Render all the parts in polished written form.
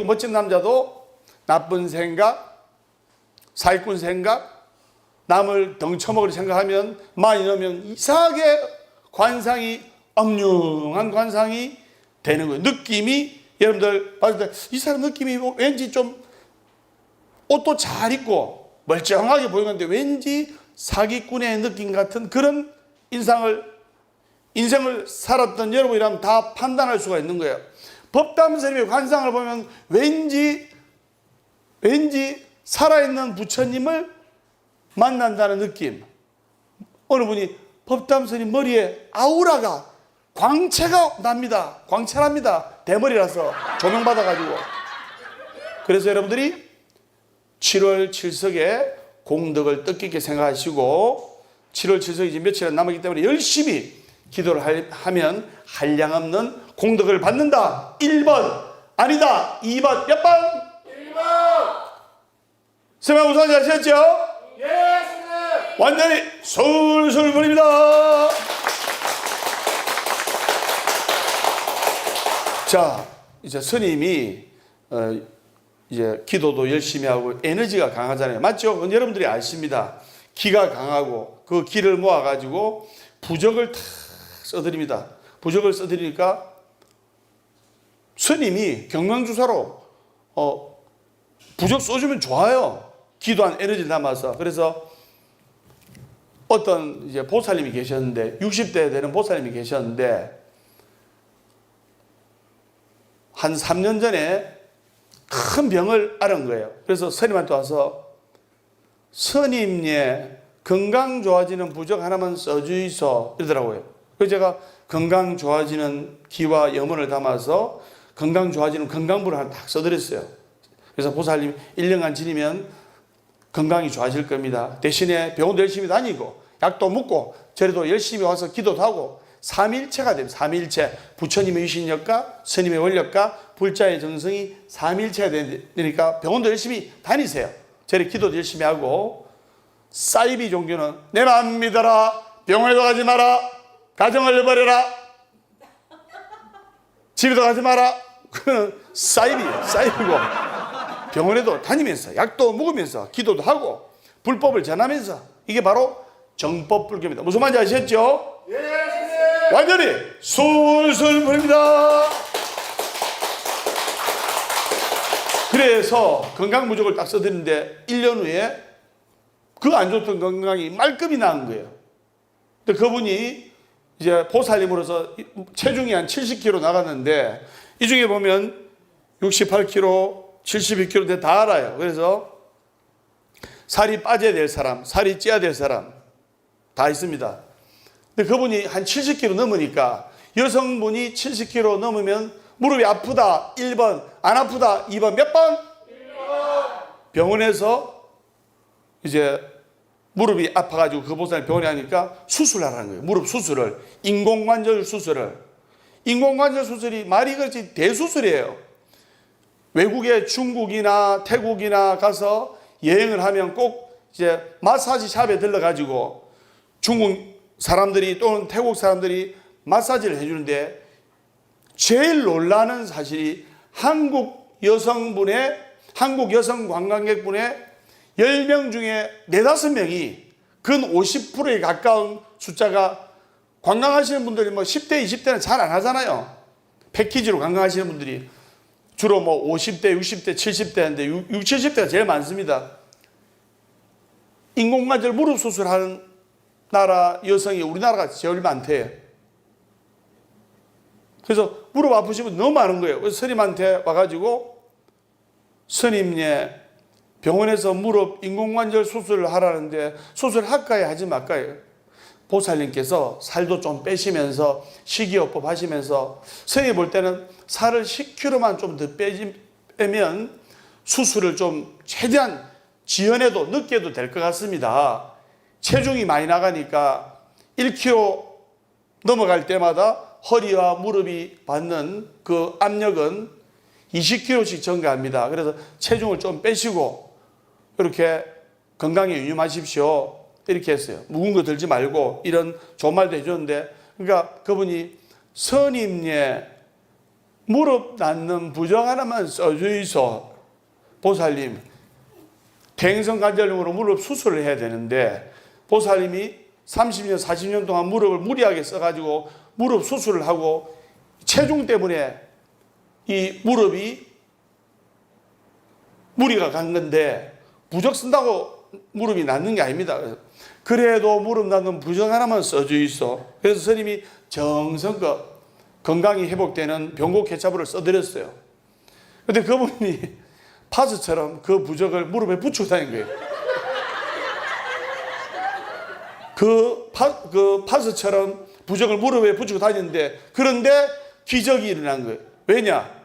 멋진 남자도 나쁜 생각, 사기꾼 생각, 남을 덩쳐먹을 생각하면 많이 넣으면 이상하게 관상이 엄룡한 관상이 되는 거예요. 느낌이 여러분들 봤을 때 이 사람 느낌이 왠지 좀 옷도 잘 입고 멀쩡하게 보이는데 왠지 사기꾼의 느낌 같은 그런 인생을 살았던 여러분이라면 다 판단할 수가 있는 거예요. 법담스님의 관상을 보면 왠지 살아있는 부처님을 만난다는 느낌. 어느 분이 법담스님 머리에 아우라가 광채가 납니다. 광채납니다. 대머리라서 조명받아가지고. 그래서 여러분들이 7월 7석에 공덕을 뜻깊게 생각하시고 7월 7석이 이제 며칠 안 남았기 때문에 열심히 기도를 하면 한량없는 공덕을 받는다. 1번 아니다. 2번 몇 번? 1번. 설명 우선 하셨죠? 예, 스님. 완전히 술술 불립니다. 자, 이제 스님이 이제 기도도 열심히 하고 에너지가 강하잖아요. 맞죠? 여러분들이 아십니다. 기가 강하고 그 기를 모아가지고 부적을 다 써드립니다. 부적을 써드리니까 스님이 경강주사로 부적 써주면 좋아요. 기도한 에너지를 담아서. 그래서 어떤 이제 보살님이 계셨는데 60대 되는 보살님이 계셨는데 한 3년 전에 큰 병을 앓은 거예요. 그래서 스님한테 와서 스님의 건강 좋아지는 부적 하나만 써주이소 이러더라고요. 그래서 제가 건강 좋아지는 기와 염원을 담아서 건강 좋아지는 건강부를 하나 딱 써드렸어요. 그래서 보살님 1년간 지니면 건강이 좋아질 겁니다. 대신에 병원도 열심히 다니고 약도 먹고 저래도 열심히 와서 기도도 하고 삼일체가 됩니다. 삼일체. 부처님의 유신력과 스님의 원력과 불자의 정성이 삼일체가 되니까 병원도 열심히 다니세요. 저래 기도도 열심히 하고 사이비 종교는 내 마음 믿어라. 병원에도 가지 마라. 가정을 버려라. 집에도 가지 마라. 그는 사이비고 병원에도 다니면서 약도 먹으면서 기도도 하고 불법을 전하면서 이게 바로 정법불교입니다. 무슨 말인지 아시겠죠? 예, 스님. 완전히 술술 불립니다. 그래서 건강부적을 딱 써드리는데 1년 후에 그 안 좋던 건강이 말끔히 나은 거예요. 근데 그분이 이제 보살님으로서 체중이 한 70kg 나갔는데 이 중에 보면 68kg, 72kg 다 알아요. 그래서 살이 빠져야 될 사람, 살이 찌어야 될 사람 다 있습니다. 근데 그분이 한 70kg 넘으니까 여성분이 70kg 넘으면 무릎이 아프다 1번, 안 아프다 2번 몇 번? 1번. 병원에서 이제 무릎이 아파가지고 그 보살님 병원에 가니까 수술하라는 거예요. 무릎 수술을. 인공관절 수술을. 인공관절 수술이 말이 그렇지 대수술이에요. 외국에 중국이나 태국이나 가서 여행을 하면 꼭 이제 마사지 샵에 들러가지고 중국 사람들이 또는 태국 사람들이 마사지를 해주는데 제일 놀라는 사실이 한국 여성 관광객분의 10명 중에 4, 5명이 근 50%에 가까운 숫자가 관광하시는 분들이 뭐 10대, 20대는 잘 안 하잖아요. 패키지로 관광하시는 분들이 주로 뭐 50대, 60대, 70대인데 60, 70대가 제일 많습니다. 인공관절 무릎 수술하는 나라 여성이 우리나라가 제일 많대요. 그래서 무릎 아프신 분 너무 많은 거예요. 그래서 스님한테 와가지고 스님네 병원에서 무릎 인공관절 수술을 하라는데 수술할까요 하지 말까요? 보살님께서 살도 좀 빼시면서 식이요법 하시면서 스님이 볼 때는 살을 10kg만 좀 더 빼면 수술을 좀 최대한 지연해도 늦게 해도 될 것 같습니다. 체중이 많이 나가니까 1kg 넘어갈 때마다 허리와 무릎이 받는 그 압력은 20kg씩 증가합니다. 그래서 체중을 좀 빼시고 이렇게 건강에 유념하십시오. 이렇게 했어요. 묵은 거 들지 말고 이런 좋은 말도 해줬는데, 그러니까 그분이 스님의 무릎 낫는 부적 하나만 써주이소. 보살님, 퇴행성 관절염으로 무릎 수술을 해야 되는데 보살님이 30년, 40년 동안 무릎을 무리하게 써가지고 무릎 수술을 하고 체중 때문에 이 무릎이 무리가 간 건데 부적 쓴다고 무릎이 낫는 게 아닙니다. 그래도 무릎 낫는 부적 하나만 써주이소. 그래서 스님이 정성껏 건강이 회복되는 병고 케찹을 써드렸어요. 근데 그분이 파스처럼 그 부적을 무릎에 붙이고 다닌 거예요. 그 파스처럼 부적을 무릎에 붙이고 다니는데, 그런데 기적이 일어난 거예요. 왜냐?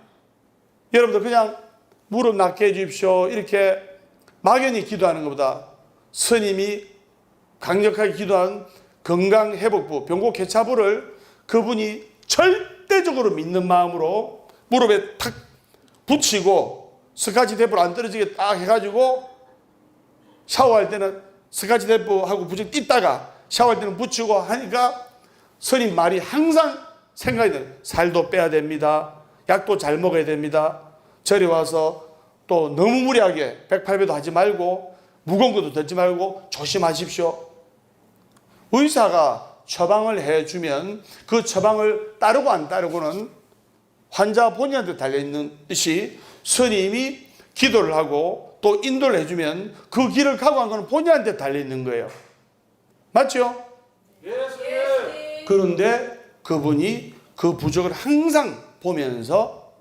여러분들 그냥 무릎 낫게 해주십시오 이렇게 막연히 기도하는 것보다 스님이 강력하게 기도한 건강회복부 병고 케찹을 그분이 절대적으로 믿는 마음으로 무릎에 탁 붙이고 스카치 테이프로 안 떨어지게 딱 해가지고 샤워할 때는 스카치 테이프하고 부적 띄다가 샤워할 때는 붙이고 하니까 스님 말이 항상 생각이 돼요. 살도 빼야 됩니다. 약도 잘 먹어야 됩니다. 절에 와서 또 너무 무리하게 108배도 하지 말고 무거운 것도 들지 말고 조심하십시오. 의사가 처방을 해주면 그 처방을 따르고 안 따르고는 환자 본인한테 달려있는 듯이 스님이 기도를 하고 또 인도를 해주면 그 길을 가고 한 것은 본인한테 달려있는 거예요. 맞죠? 예. 그런데 그분이 그 부적을 항상 보면서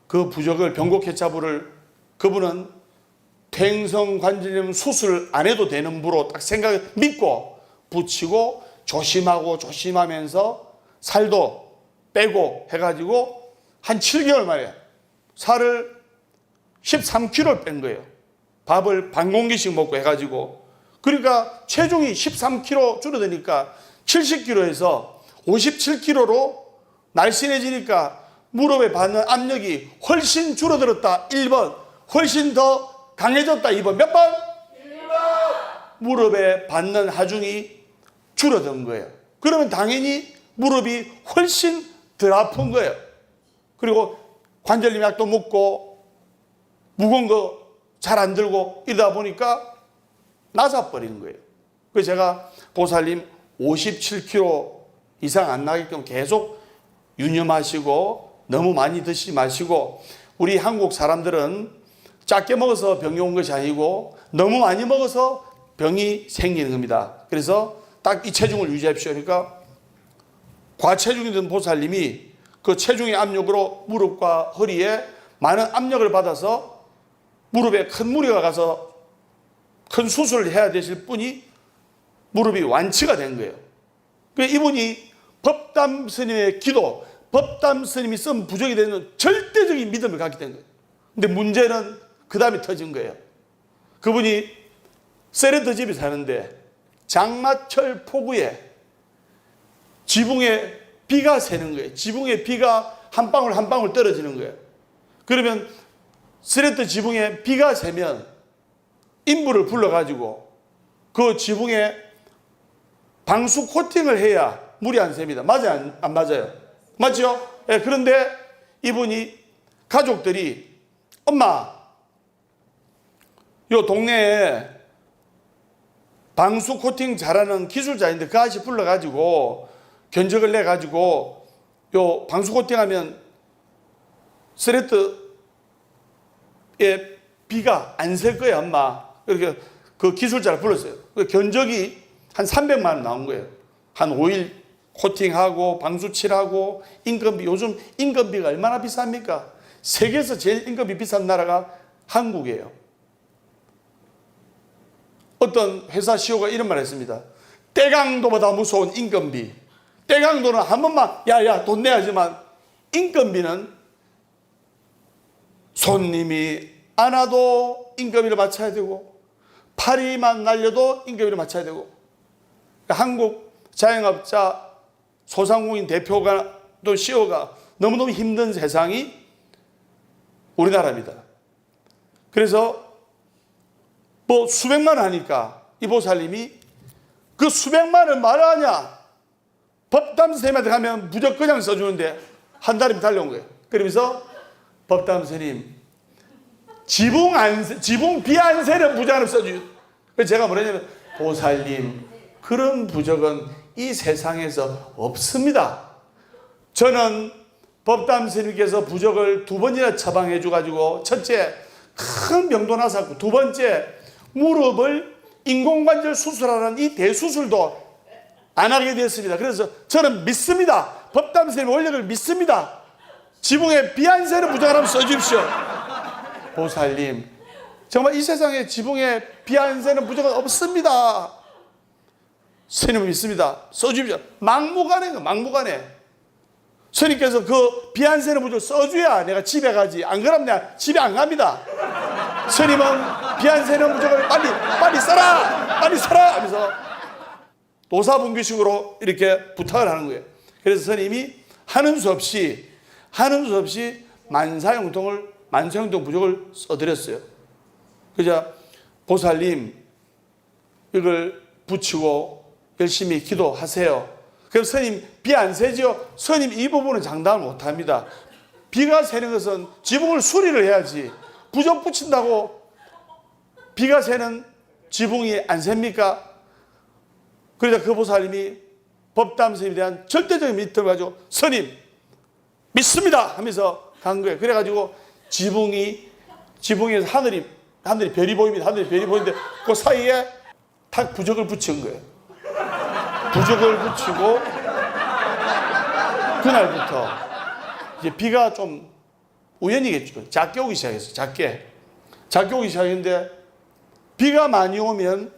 그 부적을 병고 케찹을 그분은 퇴행성 관절염 수술 안 해도 되는 부로 딱 생각을 믿고 붙이고 조심하면서 살도 빼고 해가지고 한 7개월 만에 살을 13kg 뺀 거예요. 밥을 반 공기씩 먹고 해가지고. 그러니까 체중이 13kg 줄어드니까 70kg에서 57kg로 날씬해지니까 무릎에 받는 압력이 훨씬 줄어들었다. 1번. 훨씬 더 강해졌다. 2번. 몇 번? 1번. 무릎에 받는 하중이 줄어든 거예요. 그러면 당연히 무릎이 훨씬 덜 아픈 거예요. 그리고 관절염 약도 먹고 무거운 거 잘 안 들고 이러다 보니까 나사버리는 거예요. 그래서 제가 보살님 57kg 이상 안 나게끔 계속 유념하시고 너무 많이 드시지 마시고, 우리 한국 사람들은 작게 먹어서 병이 온 것이 아니고 너무 많이 먹어서 병이 생기는 겁니다. 그래서 딱 이 체중을 유지하십시오. 그러니까 과체중이 된 보살님이 그 체중의 압력으로 무릎과 허리에 많은 압력을 받아서 무릎에 큰 무리가 가서 큰 수술을 해야 되실 분이 무릎이 완치가 된 거예요. 이분이 법담 스님의 기도, 법담 스님이 쓴 부적이 되는 절대적인 믿음을 갖게 된 거예요. 근데 문제는 그 다음에 터진 거예요. 그분이 세레트 집에 사는데 장마철 폭우에 지붕에 비가 새는 거예요. 지붕에 비가 한 방울 한 방울 떨어지는 거예요. 그러면 세레트 지붕에 비가 새면 인부를 불러가지고 그 지붕에 방수 코팅을 해야 물이 안 셉니다. 맞아요? 안 맞아요? 맞죠? 예, 그런데 이분이 가족들이 엄마, 요 동네에 방수 코팅 잘하는 기술자인데 그 아저씨 불러가지고 견적을 내가지고 요 방수 코팅하면 스레트에 비가 안 셀 거야 엄마. 이렇게 그 기술자를 불렀어요. 그 견적이 한 300만 원 나온 거예요. 한 5일 코팅하고 방수칠하고 인건비, 요즘 인건비가 얼마나 비쌉니까? 세계에서 제일 인건비 비싼 나라가 한국이에요. 어떤 회사 CEO가 이런 말을 했습니다. 떼강도보다 무서운 인건비. 떼강도는 한 번만 야야 돈 내야지만 인건비는 손님이 안 와도 인건비를 맞춰야 되고 파리만 날려도 인건비를 맞춰야 되고, 한국 자영업자 소상공인 대표가 또 CEO가 너무너무 힘든 세상이 우리나라입니다. 그래서 뭐 수백만 원 하니까 이 보살님이 그 수백만 원 말하냐? 법담 선생님한테 가면 무조건 그냥 써주는데 한 달이면 달려온 거예요. 그러면서 법담 선생님 지붕 비안세는 부적 하나 써주요. 그래서 제가 뭐랬냐면 보살님 그런 부적은 이 세상에서 없습니다. 저는 법담 선생님께서 부적을 2번이나 처방해 줘가지고 첫째 큰 병도 나섰고 두 번째 무릎을 인공관절 수술하는 이 대수술도 안 하게 됐습니다. 그래서 저는 믿습니다. 법담 선생님 원력을 믿습니다. 지붕에 비안세는 부적 하나 써주십시오. 보살님 정말 이 세상에 지붕에 비안세는 부적은 없습니다. 스님은 믿습니다. 써주십시오. 막무가내. 스님께서 그 비안세는 부적 써줘야 내가 집에 가지. 안 그러면 내가 집에 안 갑니다. 스님은 비안세는 부적을 빨리 써라 하면서 노사분규식으로 이렇게 부탁을 하는 거예요. 그래서 스님이 하는 수 없이 만사형통 부적을 써드렸어요. 그래서 보살님 이걸 붙이고 열심히 기도하세요. 그럼 스님 비 안 새죠? 스님 이 부분은 장담을 못합니다. 비가 새는 것은 지붕을 수리를 해야지 부적 붙인다고 비가 새는 지붕이 안 셉니까? 그러자 그 보살님이 법담 스님에 대한 절대적인 믿음을 가지고 스님 믿습니다 하면서 간 거예요. 그래가지고 지붕에서 하늘이 별이 보입니다. 하늘이 별이 보이는데 그 사이에 탁 부적을 붙인 거예요. 부적을 붙이고 그날부터 이제 비가 좀 우연이겠죠. 작게 오기 시작했어요. 작게 오기 시작했는데 비가 많이 오면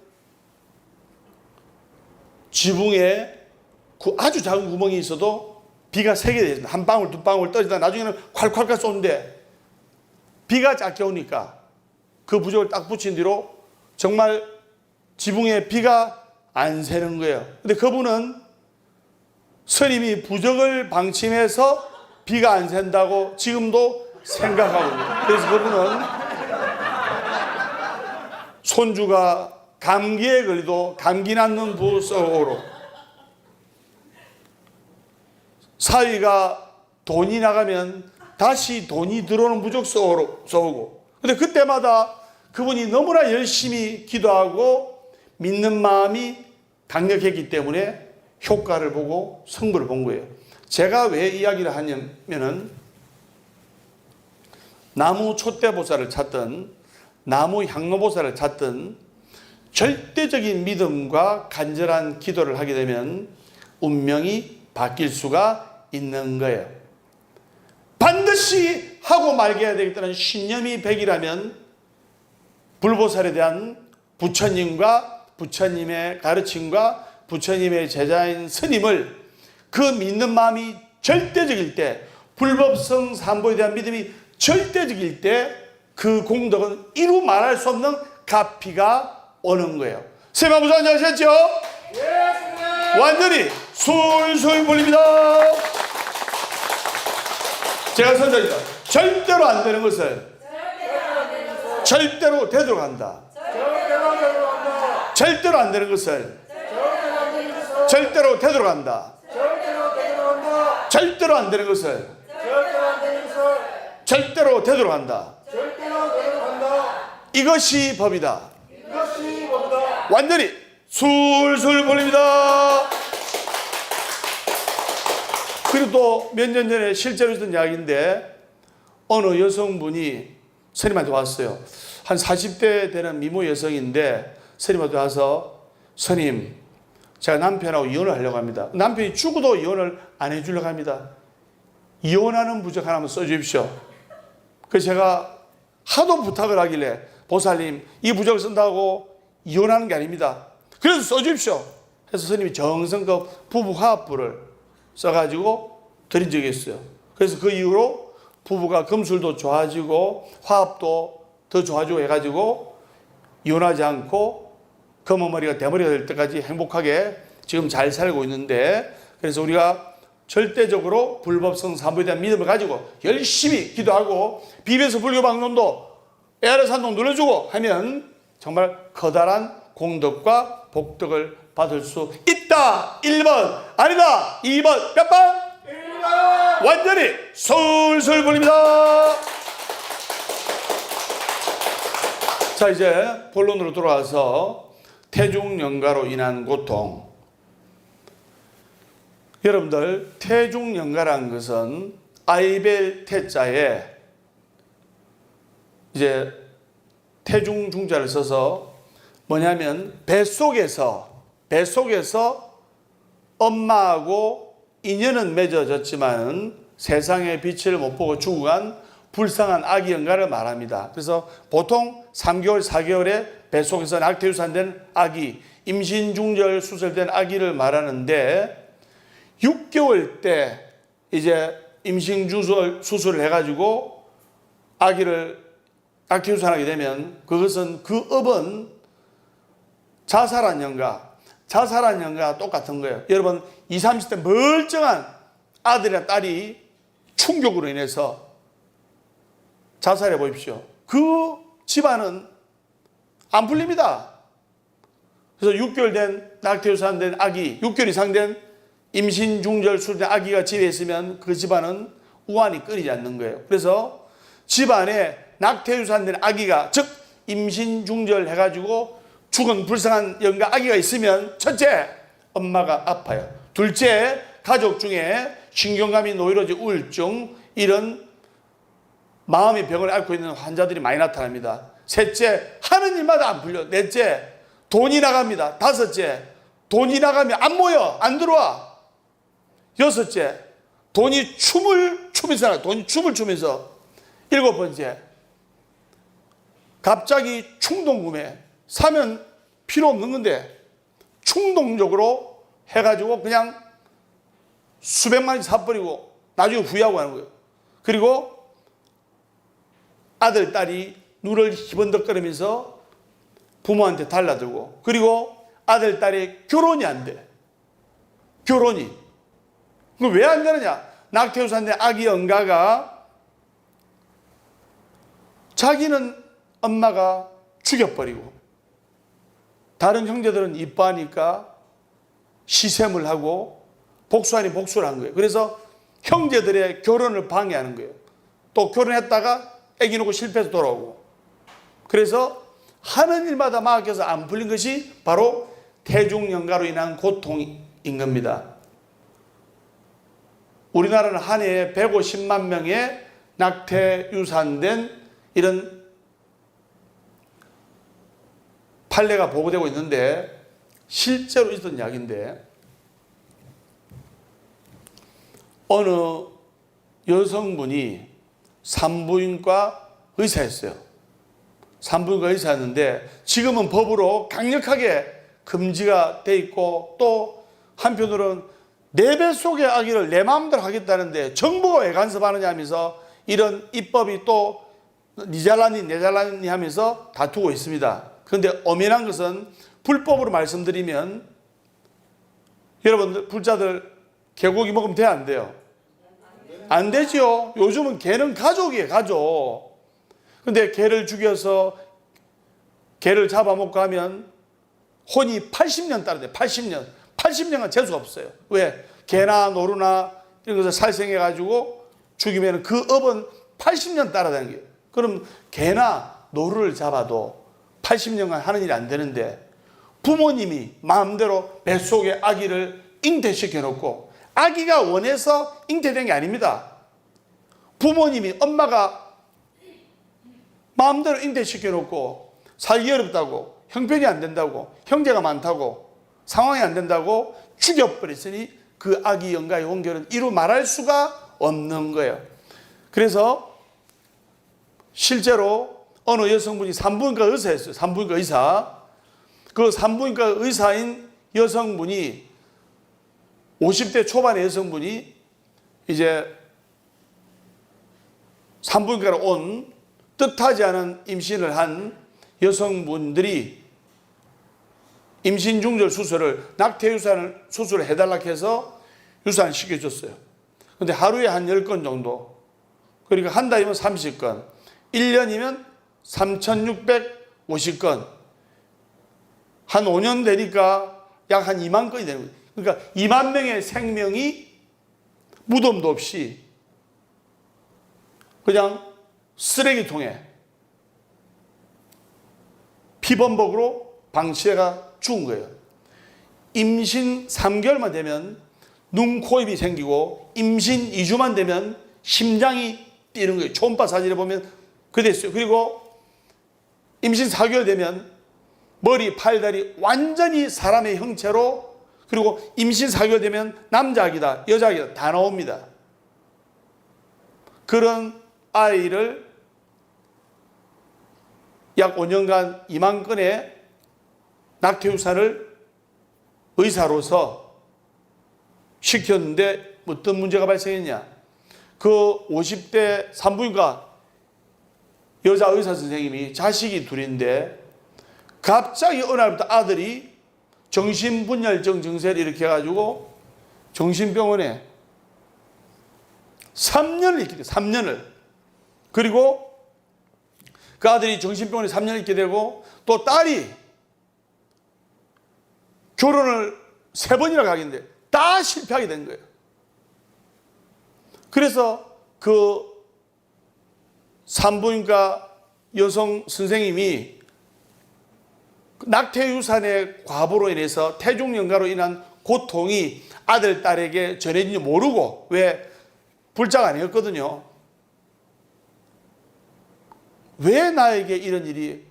지붕에 아주 작은 구멍이 있어도 비가 새게 돼요. 한 방울 두 방울 떨어지다 나중에는 콸콸콸 쏘는데 비가 작게 오니까 그 부적을 딱 붙인 뒤로 정말 지붕에 비가 안 새는 거예요. 근데 그분은 스님이 부적을 방침해서 비가 안 샌다고 지금도 생각하고 있어요. 그래서 그분은 손주가 감기에 걸리도 감기 낫는 부석으로 사위가 돈이 나가면 다시 돈이 들어오는 부적 써오고 근데 그때마다 그분이 너무나 열심히 기도하고 믿는 마음이 강력했기 때문에 효과를 보고 성부를 본 거예요. 제가 왜 이야기를 하냐면은 나무 촛대보살을 찾든 나무 향로보살을 찾든 절대적인 믿음과 간절한 기도를 하게 되면 운명이 바뀔 수가 있는 거예요. 반드시 하고 말게 해야 되겠다는 신념이 100이라면 불보살에 대한 부처님과 부처님의 가르침과 부처님의 제자인 스님을 그 믿는 마음이 절대적일 때 불법성 삼보에 대한 믿음이 절대적일 때 그 공덕은 이루 말할 수 없는 가피가 오는 거예요. 스님 무슨 안녕하셨죠? 예, 완전히 술술 불립니다. 제가 선전입니다. 절대로 안 되는 것을 절대로 되도록 한다. 절대로 안 되는 것을 절대로 되도록 한다. 절대로 안 되는 것을 절대로 되도록 한다. 이것이 법이다. 완전히 술술 불립니다. 그리고 또 몇 년 전에 실제로 있었던 이야기인데 어느 여성분이 스님한테 왔어요. 한 40대 되는 미모 여성인데 스님한테 와서 스님 제가 남편하고 이혼을 하려고 합니다. 남편이 죽어도 이혼을 안 해주려고 합니다. 이혼하는 부적 하나만 써주십시오. 그래서 제가 하도 부탁을 하길래 보살님 이 부적을 쓴다고 이혼하는 게 아닙니다. 그래서 써주십시오. 해서 스님이 정성껏 부부 화합부를 써가지고 드린 적이 있어요. 그래서 그 이후로 부부가 금술도 좋아지고 화합도 더 좋아지고 해가지고 이혼하지 않고 검은머리가 대머리가 될 때까지 행복하게 지금 잘 살고 있는데 그래서 우리가 절대적으로 불법성 산부에 대한 믿음을 가지고 열심히 기도하고 BBS 불교 방송도 ARS 한동 눌러주고 하면 정말 커다란 공덕과 복덕을 받을 수 있다. 1번 아니다. 2번 몇 번? 1번. 완전히 술술 불립니다. 자, 이제 본론으로 돌아와서 태중영가로 인한 고통. 여러분들, 태중영가라는 것은 아이벨 태자에 이제 태중 중자를 써서 뭐냐면 뱃속에서 엄마하고 인연은 맺어졌지만 세상의 빛을 못 보고 죽어간 불쌍한 아기 영가를 말합니다. 그래서 보통 3개월, 4개월에 뱃속에서 낙태유산된 아기, 임신중절 수술된 아기를 말하는데 6개월 때 이제 임신중절 수술을 해가지고 아기를 낙태유산하게 되면 그것은 그 업은 자살한 영가와 똑같은 거예요. 여러분 20, 30대 멀쩡한 아들이나 딸이 충격으로 인해서 자살해 보십시오. 그 집안은 안 풀립니다. 그래서 6개월 된 낙태유산된 아기, 6개월 이상 된 임신중절 수술된 아기가 집에 있으면 그 집안은 우환이 끊이지 않는 거예요. 그래서 집안에 낙태유산된 아기가, 즉 임신중절 해가지고 죽은 불쌍한 영가 아기가 있으면 첫째, 엄마가 아파요. 둘째, 가족 중에 신경감이 노이로제 우울증 이런 마음의 병을 앓고 있는 환자들이 많이 나타납니다. 셋째, 하는 일마다 안 풀려. 넷째, 돈이 나갑니다. 다섯째, 돈이 나가면 안 모여, 안 들어와. 여섯째, 돈이 춤을 추면서. 일곱 번째, 갑자기 충동구매, 사면 필요 없는 건데 충동적으로 해가지고 그냥 수백만원씩 사버리고 나중에 후회하고 하는 거예요. 그리고 아들, 딸이 눈을 희번덕거리면서 부모한테 달라들고, 그리고 아들, 딸이 결혼이 안 돼. 결혼이. 그 왜 안 되느냐? 낙태유산된 아기 영가가 자기는 엄마가 죽여버리고 다른 형제들은 이뻐하니까 시샘을 하고 복수 아닌 복수를 한 거예요. 그래서 형제들의 결혼을 방해하는 거예요. 또 결혼했다가 애기 놓고 실패해서 돌아오고. 그래서 하는 일마다 막혀서 안 풀린 것이 바로 태중영가로 인한 고통인 겁니다. 우리나라는 한 해에 150만 명의 낙태유산된 이런 판례가 보고되고 있는데 실제로 있었던 이야기인데 어느 여성분이 산부인과 의사였어요. 산부인과 의사였는데 지금은 법으로 강력하게 금지가 돼 있고 또 한편으로는 내 뱃속의 아기를 내 마음대로 하겠다는데 정부가 왜 간섭하느냐 하면서 이런 입법이 또 니 잘라니 내 잘라니 하면서 다투고 있습니다. 그런데 엄연한 것은 불법으로 말씀드리면 여러분들 불자들 개고기 먹으면 돼요, 안 돼요? 안 되죠. 요즘은 개는 가족이에요, 가족. 근데 개를 죽여서 개를 잡아먹고 하면 혼이 80년 따라돼. 80년은 재수가 없어요. 왜? 개나 노루나 이런 것을 살생해가지고 죽이면 그 업은 80년 따라다니는 거예요. 그럼 개나 노루를 잡아도 80년간 하는 일이 안 되는데 부모님이 마음대로 뱃속에 아기를 잉태시켜 놓고 아기가 원해서 잉태된 게 아닙니다. 부모님이 엄마가 마음대로 잉태시켜 놓고 살기 어렵다고 형편이 안 된다고 형제가 많다고 상황이 안 된다고 죽여버렸으니 그 아기 영가의 원결은 이루 말할 수가 없는 거예요. 그래서 실제로 어느 여성분이 산부인과 의사였어요. 산부인과 의사. 그 산부인과 의사인 여성분이 50대 초반의 여성분이 이제 산부인과로 온 뜻하지 않은 임신을 한 여성분들이 임신 중절 수술을 낙태유산 수술을 해달라고 해서 유산 시켜줬어요. 근데 하루에 한 10건 정도. 그러니까 한 달이면 30건. 1년이면 3,650건. 한 5년 되니까 약 한 2만 건이 되는 거예요. 그러니까 2만 명의 생명이 무덤도 없이 그냥 쓰레기통에 피범벅으로 방치해가 죽은 거예요. 임신 3개월만 되면 눈, 코, 입이 생기고 임신 2주만 되면 심장이 뛰는 거예요. 초음파 사진에 보면 그랬어요. 그리고 임신 4개월 되면 머리, 팔, 다리 완전히 사람의 형체로, 그리고 임신 4개월 되면 남자 아기다, 여자 아기다 다 나옵니다. 그런 아이를 약 5년간 2만 건의 낙태유산을 의사로서 시켰는데 어떤 문제가 발생했냐. 그 50대 산부인과 여자 의사 선생님이 자식이 둘인데 갑자기 어느 날부터 아들이 정신분열증 증세를 일으켜가지고 정신병원에 3년을 있게 돼요. 3년을. 그리고 그 아들이 정신병원에 3년을 있게 되고 또 딸이 결혼을 3번이나 가겠는데 다 실패하게 된 거예요. 그래서 그 산부인과 여성 선생님이 낙태유산의 과부로 인해서 태중연가로 인한 고통이 아들, 딸에게 전해진지 모르고, 왜 불자가 아니었거든요. 왜 나에게 이런 일이,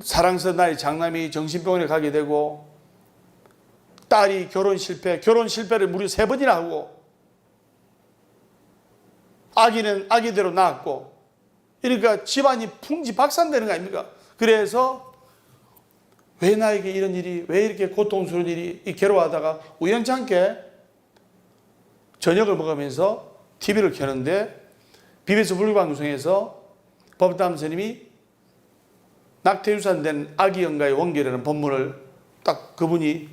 사랑스러운 나의 장남이 정신병원에 가게 되고 딸이 결혼 실패를 무려 3번이나 하고 아기는 아기대로 낳았고, 그러니까 집안이 풍지박산되는 거 아닙니까? 그래서 왜 나에게 이런 일이, 왜 이렇게 고통스러운 일이, 괴로워하다가 우연찮게 저녁을 먹으면서 TV를 켜는데 BBS 불교방송에서 법담 스님이 낙태유산된 아기 영가의 원결이라는 본문을 딱 그분이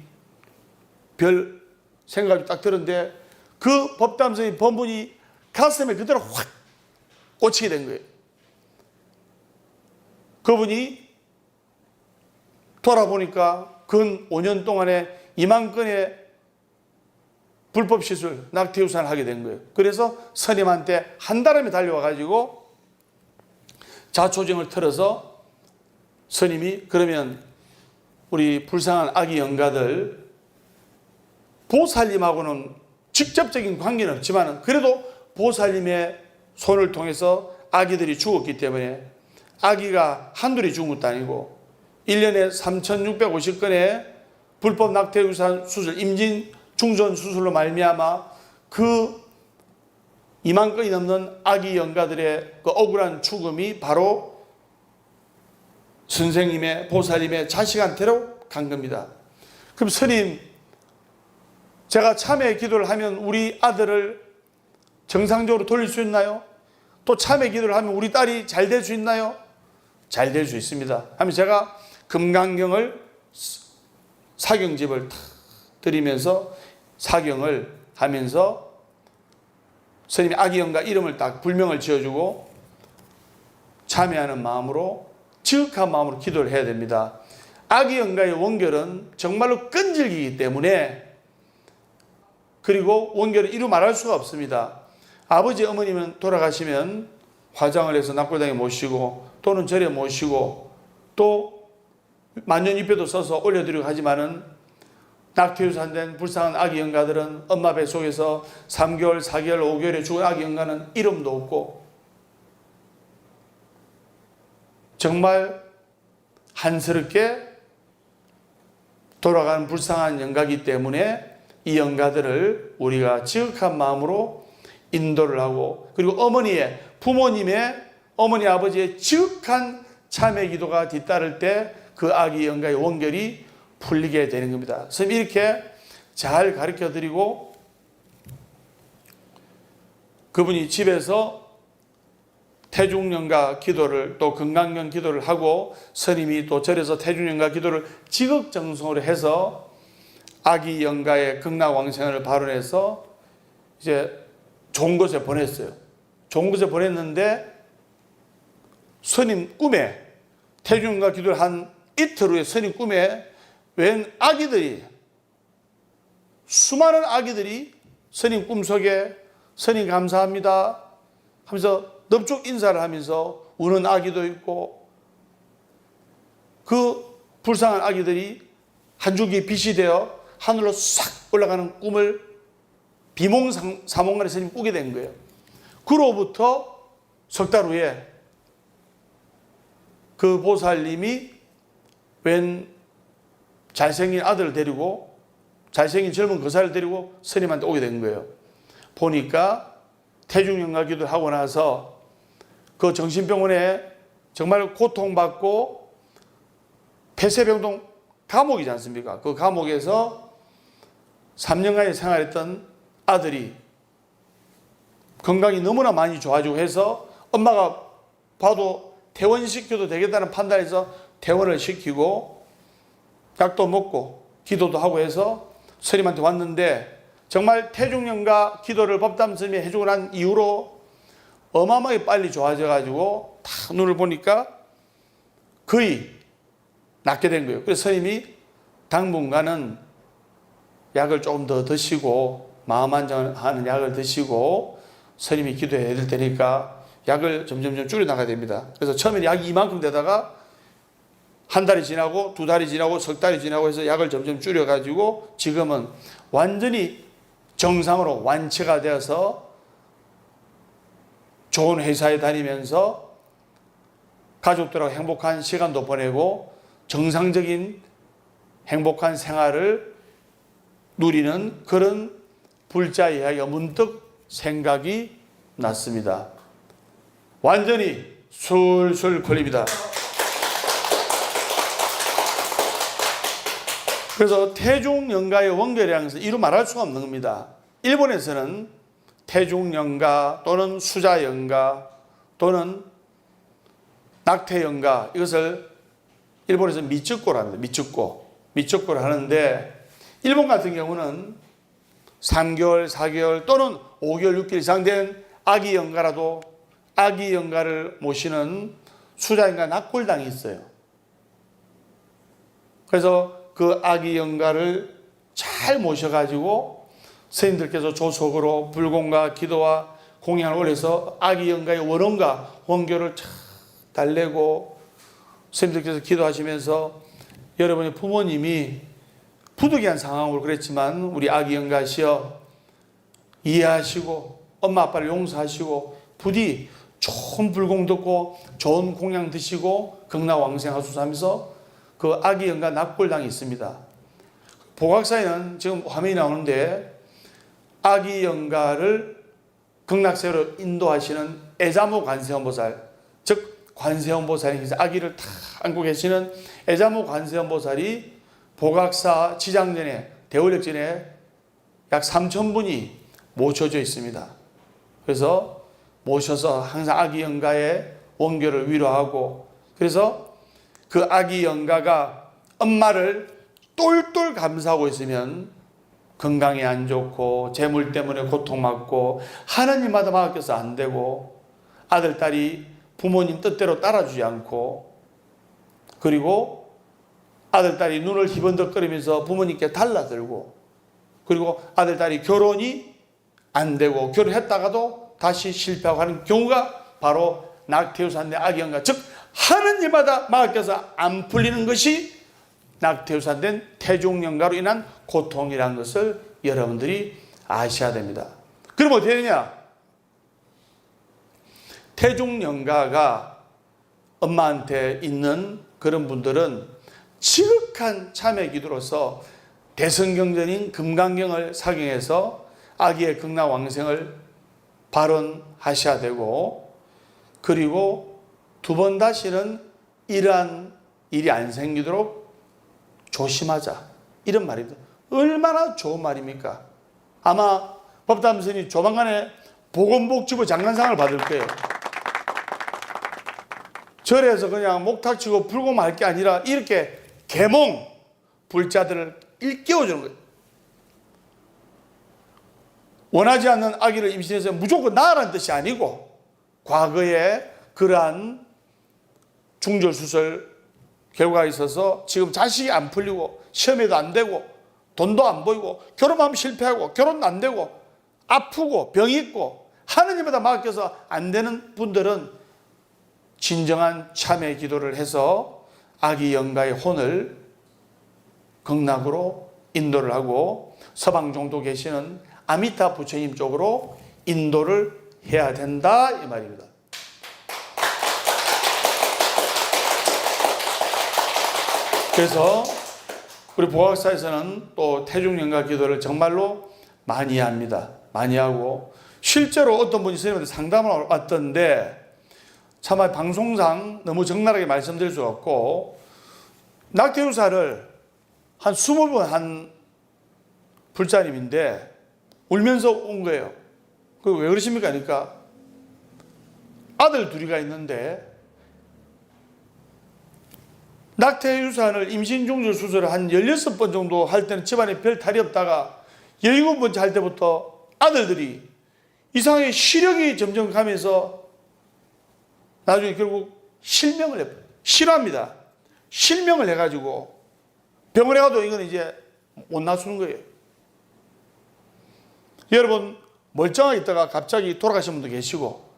별 생각이 딱 들었는데 그 법담 스님 본문이 가슴에 그대로 확 꽂히게 된 거예요. 그분이 돌아보니까 근 5년 동안에 2만 건의 불법 시술, 낙태유산을 하게 된 거예요. 그래서 스님한테 한달음에 달려와가지고 자초정을 틀어서 스님이 그러면 우리 불쌍한 아기 영가들 보살님하고는 직접적인 관계는 없지만 그래도 보살님의 손을 통해서 아기들이 죽었기 때문에 아기가 한둘이 죽은 것도 아니고 1년에 3,650건의 불법 낙태유산 수술, 임신 중전 수술로 말미암아 그 2만 건이 넘는 아기 영가들의 그 억울한 죽음이 바로 선생님의, 보살님의 자식한테로 간 겁니다. 그럼 스님, 제가 참회 기도를 하면 우리 아들을 정상적으로 돌릴 수 있나요? 또 참회 기도를 하면 우리 딸이 잘 될 수 있나요? 잘 될 수 있습니다. 하면 제가 금강경을 사경집을 드리면서 사경을 하면서 스님이 아기 영가 이름을 딱 불명을 지어주고 참회하는 마음으로 지극한 마음으로 기도를 해야 됩니다. 아기 영가의 원결은 정말로 끈질기기 때문에, 그리고 원결을 이루 말할 수가 없습니다. 아버지 어머님은 돌아가시면 화장을 해서 낙골당에 모시고 또는 절에 모시고 또 만년잎에도 써서 올려드리고 하지만은 낙태유산된 불쌍한 아기 영가들은 엄마 뱃속에서 3개월, 4개월, 5개월에 죽은 아기 영가는 이름도 없고 정말 한스럽게 돌아가는 불쌍한 영가이기 때문에 이 영가들을 우리가 지극한 마음으로 인도를 하고, 그리고 어머니 아버지의 지극한 참회 기도가 뒤따를 때 그 아기 영가의 원결이 풀리게 되는 겁니다. 그래서 이렇게 잘 가르쳐 드리고 그분이 집에서 태중영가 기도를 또 건강경 기도를 하고 스님이 또 절에서 태중영가 기도를 지극정성으로 해서 아기 영가의 극락왕생을 발언해서 이제 좋은 곳에 보냈어요. 좋은 곳에 보냈는데 스님 꿈에, 태중영가 기도를 한 이틀 후에 스님 꿈에 웬 아기들이, 수많은 아기들이 스님 꿈속에 스님 감사합니다 하면서 넙죽 인사를 하면서 우는 아기도 있고, 그 불쌍한 아기들이 한 줄기 빛이 되어 하늘로 싹 올라가는 꿈을 비몽사몽간에 스님이 꾸게 된 거예요. 그로부터 석 달 후에 그 보살님이 웬 잘생긴 아들을 데리고, 잘생긴 젊은 거사를 데리고 스님한테 오게 된 거예요. 보니까 태중영가 기도를 하고 나서 그 정신병원에 정말 고통받고 폐쇄병동 감옥이지 않습니까? 그 감옥에서 3년간의 생활했던 아들이 건강이 너무나 많이 좋아지고 해서 엄마가 봐도 퇴원시켜도 되겠다는 판단에서 퇴원을 시키고 약도 먹고 기도도 하고 해서 스님한테 왔는데, 정말 태중영가 기도를 법담 스님이 해주고 난 이후로 어마어마하게 빨리 좋아져가지고 딱 눈을 보니까 거의 낫게 된 거예요. 그래서 스님이 당분간은 약을 조금 더 드시고, 마음 안정하는 약을 드시고 스님이 기도해야 될 테니까 약을 점점 줄여나가야 됩니다. 그래서 처음에 약이 이만큼 되다가 한 달이 지나고 두 달이 지나고 석 달이 지나고 해서 약을 점점 줄여가지고 지금은 완전히 정상으로 완치가 되어서 좋은 회사에 다니면서 가족들하고 행복한 시간도 보내고 정상적인 행복한 생활을 누리는 그런 불자 이야기가 문득 생각이 났습니다. 완전히 술술 걸립니다. 그래서 태중영가의 원결이라는 것은 이루 말할 수가 없는 겁니다. 일본에서는 태중영가 또는 수자영가 또는 낙태영가, 이것을 일본에서 미츠꼬를 합니다. 미츠꼬를 하는데, 일본 같은 경우는 3개월, 4개월 또는 5개월, 6개월 이상 된 아기 영가라도 아기 영가를 모시는 수자영가 낙골당이 있어요. 그래서 그 아기 영가를 잘 모셔가지고 스님들께서 조속으로 불공과 기도와 공양을 올려서 아기 영가의 원혼과 원교를 잘 달래고, 스님들께서 기도하시면서 여러분의 부모님이 부득이한 상황으로 그랬지만 우리 아기 영가시여 이해하시고 엄마 아빠를 용서하시고 부디 좋은 불공 듣고 좋은 공양 드시고 극락왕생하소서 하면서 그 아기 영가 납골당이 있습니다. 보각사에는 지금 화면이 나오는데 아기 영가를 극락세로 인도하시는 애자모 관세음보살, 즉 관세음보살이 아기를 다 안고 계시는 애자모 관세음보살이 보각사 지장전에, 대월력전에 약 3,000분이 모셔져 있습니다. 그래서 모셔서 항상 아기 영가의 원교를 위로하고, 그래서 그 아기 영가가 엄마를 똘똘 감싸고 있으면 건강이 안 좋고 재물 때문에 고통받고 하나님마다 맡겨서 안 되고 아들, 딸이 부모님 뜻대로 따라주지 않고, 그리고 아들, 딸이 눈을 희번덕거리면서 부모님께 달라들고, 그리고 아들, 딸이 결혼이 안 되고 결혼했다가도 다시 실패하고 하는 경우가 바로 낙태유산의 아기 영가, 즉 하느님마다 맡겨서 안 풀리는 것이 낙태유산된 태중영가로 인한 고통이라는 것을 여러분들이 아셔야 됩니다. 그럼 어떻게 되냐? 태중영가가 엄마한테 있는 그런 분들은 지극한 참회 기도로서 대성경전인 금강경을 사경해서 아기의 극락왕생을 발언하셔야 되고, 그리고 두 번 다시는 이러한 일이 안 생기도록 조심하자, 이런 말입니다. 얼마나 좋은 말입니까? 아마 법담스님이 조만간에 보건복지부 장관상을 받을 거예요. 절에서 그냥 목탁치고 불고만 할 게 아니라 이렇게 계몽 불자들을 일깨워주는 거예요. 원하지 않는 아기를 임신해서 무조건 낳으라는 뜻이 아니고 과거에 그러한 중절수술 결과가 있어서 지금 자식이 안 풀리고 시험에도 안 되고 돈도 안 보이고 결혼하면 실패하고 결혼도 안 되고 아프고 병이 있고 하느님에다 맡겨서 안 되는 분들은 진정한 참회 기도를 해서 아기 영가의 혼을 극락으로 인도를 하고 서방 정도 계시는 아미타 부처님 쪽으로 인도를 해야 된다 이 말입니다. 그래서 우리 보학사에서는 또 태중영가 기도를 정말로 많이 합니다. 많이 하고 실제로 어떤 분이 선생님한테 상담을 왔던데 차마 방송상 너무 적나라하게 말씀드릴 수 없고 낙태유사를 한 20번 한 불자님인데 울면서 온 거예요. 그 왜 그러십니까? 그러니까 아들 둘이가 있는데 낙태유산을 임신중절 수술을 한 16번 정도 할 때는 집안에 별 탈이 없다가 17번째 할 때부터 아들들이 이상하게 시력이 점점 가면서 나중에 결국 실명을 해버려요. 실화입니다. 실명을 해가지고 병원에 가도 이건 이제 못 놔주는 거예요. 여러분 멀쩡하게 있다가 갑자기 돌아가신 분도 계시고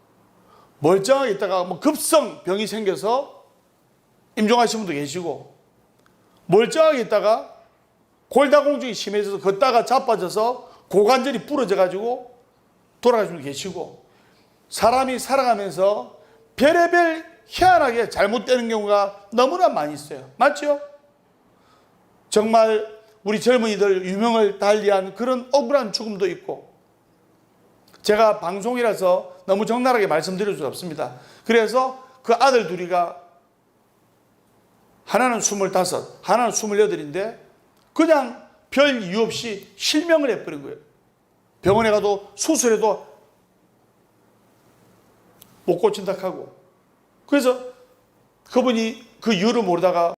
멀쩡하게 있다가 뭐 급성 병이 생겨서 임종하신 분도 계시고 멀쩡하게 있다가 골다공증이 심해져서 걷다가 자빠져서 고관절이 부러져 가지고 돌아가신 분도 계시고 사람이 살아가면서 별의별 희한하게 잘못되는 경우가 너무나 많이 있어요. 맞죠? 정말 우리 젊은이들 유명을 달리한 그런 억울한 죽음도 있고 제가 방송이라서 너무 적나라하게 말씀드릴 수 없습니다. 그래서 그 아들 둘이가 하나는 25, 하나는 28인데 그냥 별 이유 없이 실명을 해버린 거예요. 병원에 가도 수술해도 못 고친다 하고 그래서 그분이 그 이유를 모르다가